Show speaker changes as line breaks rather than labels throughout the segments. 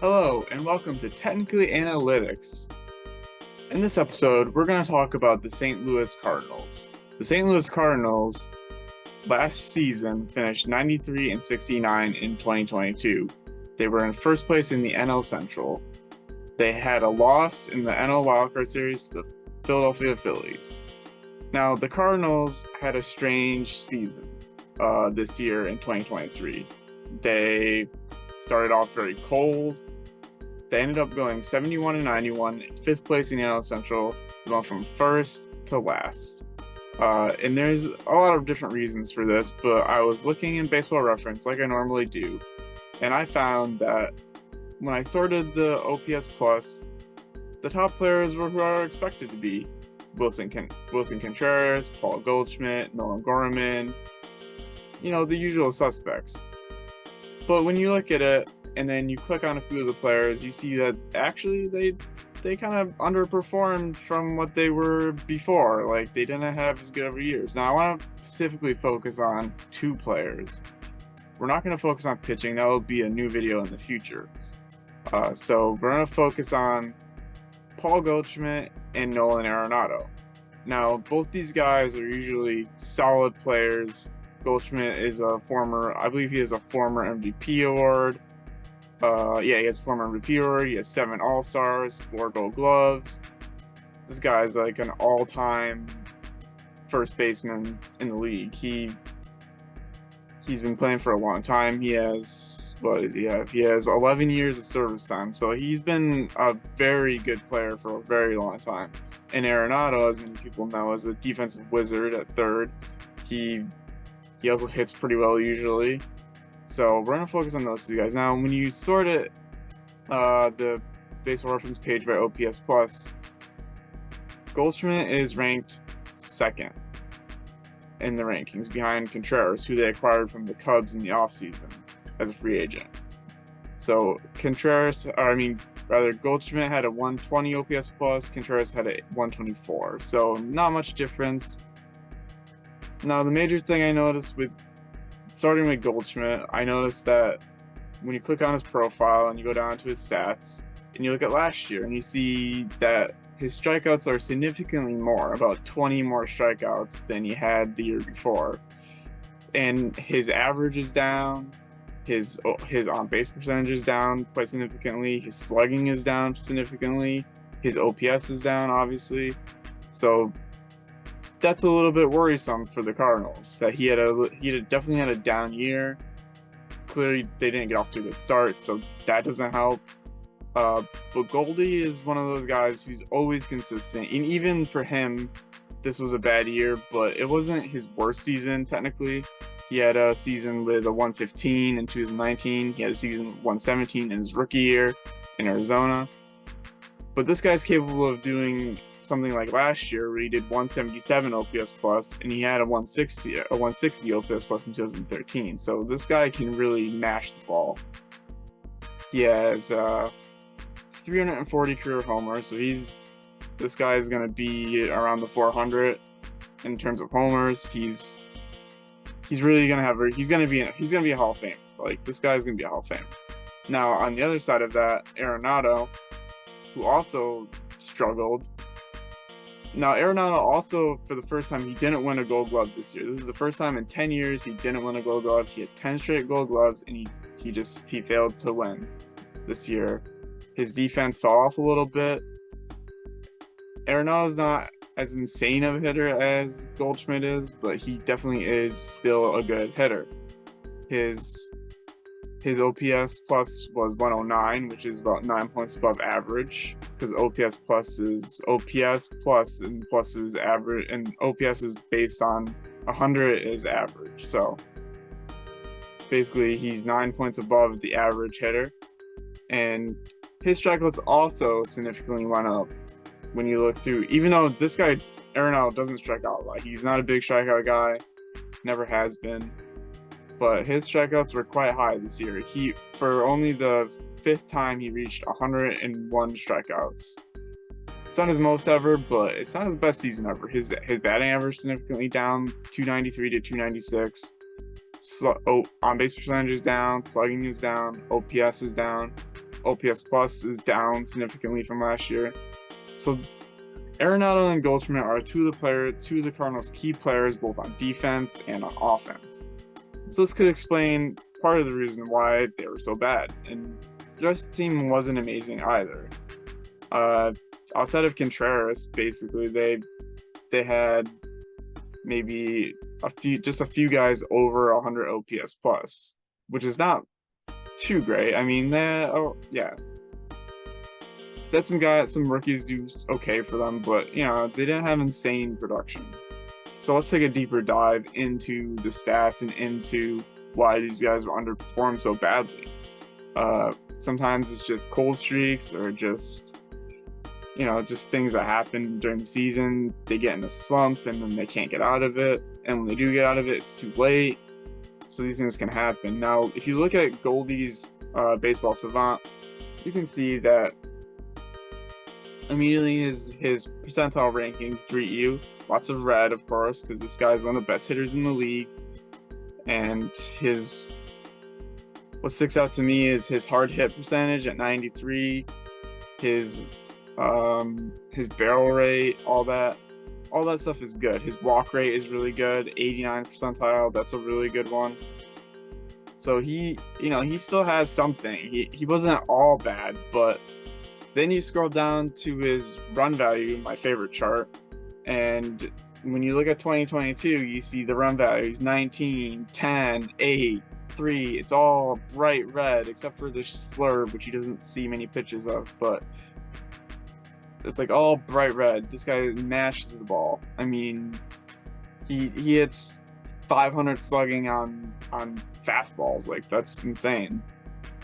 Hello, and welcome to Technically Analytics. In this episode, we're going to talk about the St. Louis Cardinals. The St. Louis Cardinals last season finished 93 and 69 in 2022. They were in first place in the NL Central. They had a loss in the NL Wildcard Series to the Philadelphia Phillies. Now, the Cardinals had a strange season this year in 2023. They started off very cold. They ended up going 71 and 91, fifth place in the NL Central. They went from first to last. And there's a lot of different reasons for this, but I was looking in Baseball Reference like I normally do, and I found that when I sorted the OPS Plus, the top players were who are expected to be. Wilson Contreras, Paul Goldschmidt, Nolan Gorman, the usual suspects. But when you look at it, and then you click on a few of the players, you see that actually they kind of underperformed from what they were before. Like, they didn't have as good of years. Now, I want to specifically focus on two players. We're not going to focus on pitching. That will be a new video in the future. So we're going to focus on Paul Goldschmidt and Nolan Arenado. Now, both these guys are usually solid players. Goldschmidt is I believe he has a former MVP award. He has a former MVP award. He has 7 All-Stars, 4 Gold Gloves. This guy's like an all-time first baseman in the league. He's been playing for a long time. He has, what does he have? He has 11 years of service time. So he's been a very good player for a very long time. And Arenado, as many people know, is a defensive wizard at third. He also hits pretty well usually. So we're going to focus on those two guys. Now, when you sort it, the Baseball Reference page by OPS Plus, Goldschmidt is ranked second in the rankings behind Contreras, who they acquired from the Cubs in the offseason as a free agent. So Goldschmidt had a 120 OPS Plus, Contreras had a 124. So not much difference. Now, the major thing I noticed starting with Goldschmidt, I noticed that when you click on his profile and you go down to his stats and you look at last year and you see that his strikeouts are significantly more, about 20 more strikeouts than he had the year before. And his average is down, his on-base percentage is down quite significantly, his slugging is down significantly, his OPS is down, obviously. So that's a little bit worrisome for the Cardinals, that he definitely had a down year. Clearly, they didn't get off to a good start, so that doesn't help. But Goldie is one of those guys who's always consistent, and even for him, this was a bad year, but it wasn't his worst season, technically. He had a season with a 115 in 2019. He had a season 117 in his rookie year in Arizona. But this guy's capable of doing something like last year, where he did 177 OPS plus, and he had a 160 OPS plus in 2013. So this guy can really mash the ball. He has 340 career homers, so this guy is going to be around the 400 in terms of homers. He's really going to he's going to be a Hall of Fame. Like, this guy's going to be a Hall of Fame. Now, on the other side of that, Arenado, who also struggled. Now, Arenado also, for the first time, he didn't win a Gold Glove this year. This is the first time in 10 years he didn't win a Gold Glove. He had 10 straight Gold Gloves, and he failed to win this year. His defense fell off a little bit. Arenado's not as insane of a hitter as Goldschmidt is, but he definitely is still a good hitter. His OPS plus was 109, which is about 9 points above average, because OPS plus and plus is average, and OPS is based on 100 is average. So basically, he's 9 points above the average hitter, and his strikeouts also significantly went up when you look through. Even though this guy Arenado doesn't strike out a lot, he's not a big strikeout guy, never has been. But his strikeouts were quite high this year. For only the 5th time, he reached 101 strikeouts. It's not his most ever, but it's not his best season ever. His batting average significantly down, 293 to 296. On base percentage is down, slugging is down, OPS is down. OPS plus is down significantly from last year. So Arenado and Goldschmidt are two of the Cardinals' key players, both on defense and on offense. So this could explain part of the reason why they were so bad. And the rest of the team wasn't amazing either. Outside of Contreras, basically they had maybe a few guys over 100 OPS plus, which is not too great. I mean, that some rookies do okay for them, but they didn't have insane production. So let's take a deeper dive into the stats and into why these guys were underperformed so badly. Sometimes it's just cold streaks or just things that happen during the season. They get in a slump and then they can't get out of it. And when they do get out of it, it's too late. So these things can happen. Now, if you look at Goldie's Baseball Savant, you can see that immediately his percentile rankings greet you. Lots of red, of course, because this guy is one of the best hitters in the league. And what sticks out to me is his hard hit percentage at 93, his barrel rate, all that stuff is good. His walk rate is really good, 89 percentile. That's a really good one. So he still has something. He wasn't all bad, but then you scroll down to his run value, my favorite chart, and when you look at 2022, you see the run values 19, 10, 8, 3. It's all bright red except for the slurve, which he doesn't see many pitches of, but it's like all bright red. This guy mashes the ball. I mean, he hits 500 slugging on fastballs. Like, that's insane.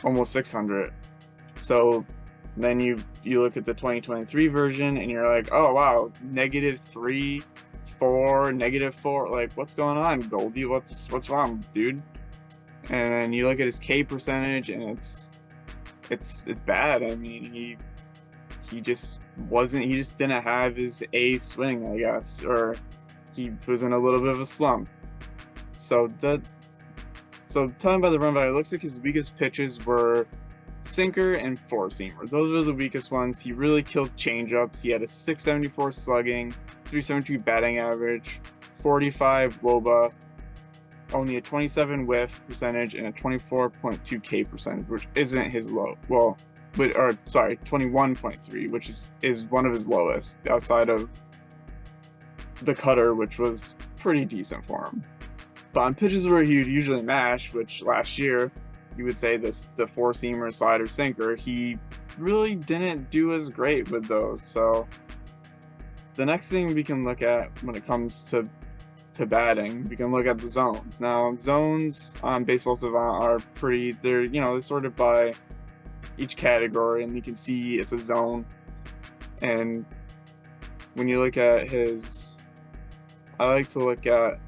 Almost 600. So then you look at the 2023 version and you're like, oh wow, -3, 4, -4. Like, what's going on, Goldie? What's wrong, dude? And then you look at his K percentage and it's bad. I mean, he just didn't have his A swing, I guess, or he was in a little bit of a slump. So telling by the run value, it looks like his weakest pitches were sinker and four-seamer. Those were the weakest ones. He really killed changeups. He had a 674 slugging, 372 batting average, 45 WOBA, only a 27 whiff percentage, and a 24.2 K percentage, which isn't his low. 21.3, which is one of his lowest, outside of the cutter, which was pretty decent for him. But on pitches where he would usually mash, which last year you would say the four-seamer, slider, sinker, he really didn't do as great with those. So the next thing we can look at when it comes to batting, we can look at the zones. Now, zones on Baseball Savant are they're sorted by each category, and you can see it's a zone. And when you look at I like to look at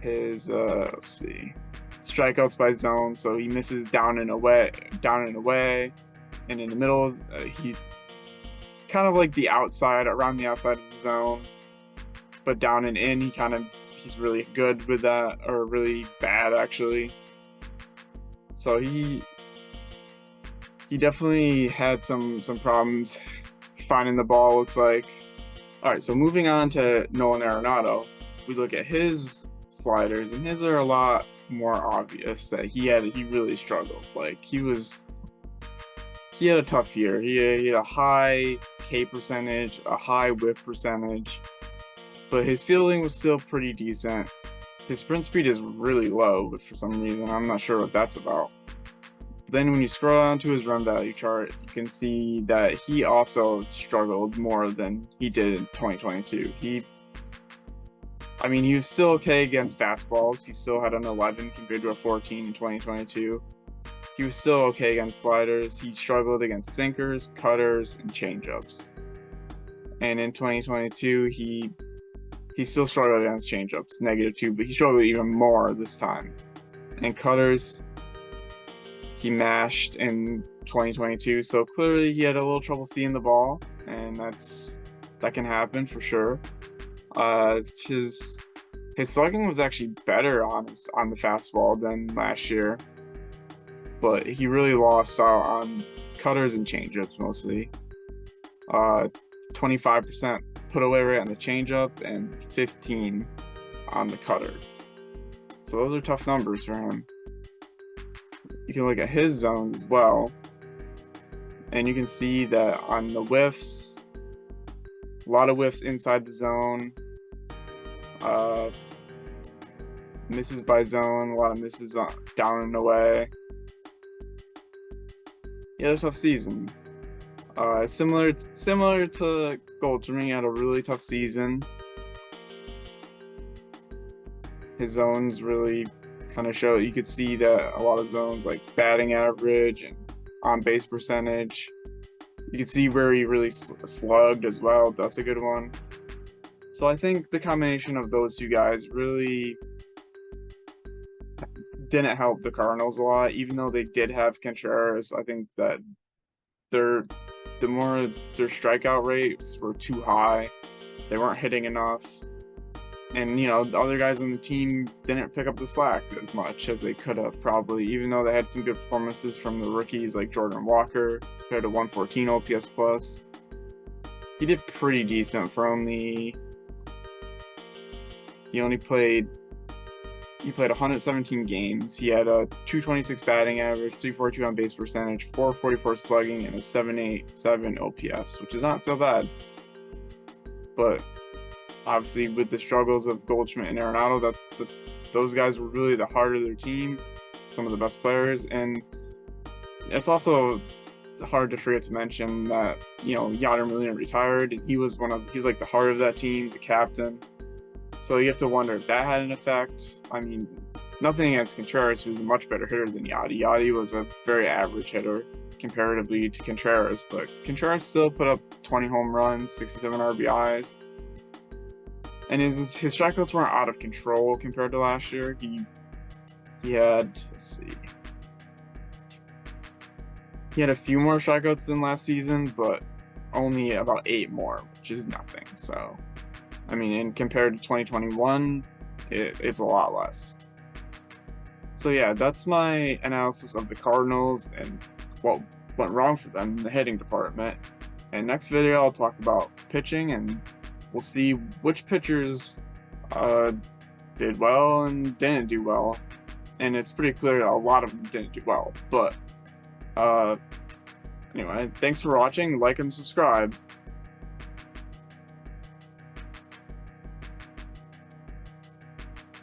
his strikeouts by zone. So he misses down and away, and in the middle, he kind of like around the outside of the zone, but down and in, he's really good with that, or really bad actually. So he definitely had some problems finding the ball, looks like. All right, so moving on to Nolan Arenado, we look at his sliders, and his are a lot more obvious that he really struggled. Like, he had a tough year. He had a high K percentage, a high whip percentage, but his fielding was still pretty decent. His sprint speed is really low, but for some reason, I'm not sure what that's about. Then when you scroll down to his run value chart, you can see that he also struggled more than he did in 2022. He was still okay against fastballs. He still had an 11 compared to a 14 in 2022. He was still okay against sliders. He struggled against sinkers, cutters, and changeups. And in 2022, he still struggled against changeups, -2, but he struggled even more this time. And cutters, he mashed in 2022, so clearly he had a little trouble seeing the ball, and that can happen for sure. His slugging was actually better on the fastball than last year. but he really lost out on cutters and changeups mostly. 25% put away rate on the changeup and 15 on the cutter. So those are tough numbers for him. You can look at his zones as well, and you can see that on the whiffs, a lot of whiffs inside the zone, misses by zone, a lot of misses down and away. He had a tough season. Similar to Goldschmidt, he had a really tough season. His zones really kind of show. You could see that a lot of zones like batting average and on base percentage. You can see where he really slugged as well. That's a good one. So I think the combination of those two guys really didn't help the Cardinals a lot, even though they did have Contreras. I think that the more their strikeout rates were too high, they weren't hitting enough. And, you know, the other guys on the team didn't pick up the slack as much as they could have, probably, even though they had some good performances from the rookies like Jordan Walker, who had a 114 OPS plus. He did pretty decent for only... He played 117 games. He had a 226 batting average, 342 on base percentage, 444 slugging, and a 787 OPS, which is not so bad. But obviously, with the struggles of Goldschmidt and Arenado, those guys were really the heart of their team, some of the best players. And it's also hard to forget to mention that, you know, Yadier Molina retired, and he was like the heart of that team, the captain. So you have to wonder if that had an effect. I mean, nothing against Contreras, who was a much better hitter than Yadi. Yadi was a very average hitter comparatively to Contreras, but Contreras still put up 20 home runs, 67 RBIs. And his strikeouts weren't out of control compared to last year. He had, he had a few more strikeouts than last season, but only about 8 more, which is nothing. So, I mean, and compared to 2021, it's a lot less. So yeah, that's my analysis of the Cardinals and what went wrong for them in the hitting department. And next video, I'll talk about pitching, and we'll see which pitchers did well and didn't do well. And it's pretty clear that a lot of them didn't do well. But anyway, thanks for watching. Like and subscribe.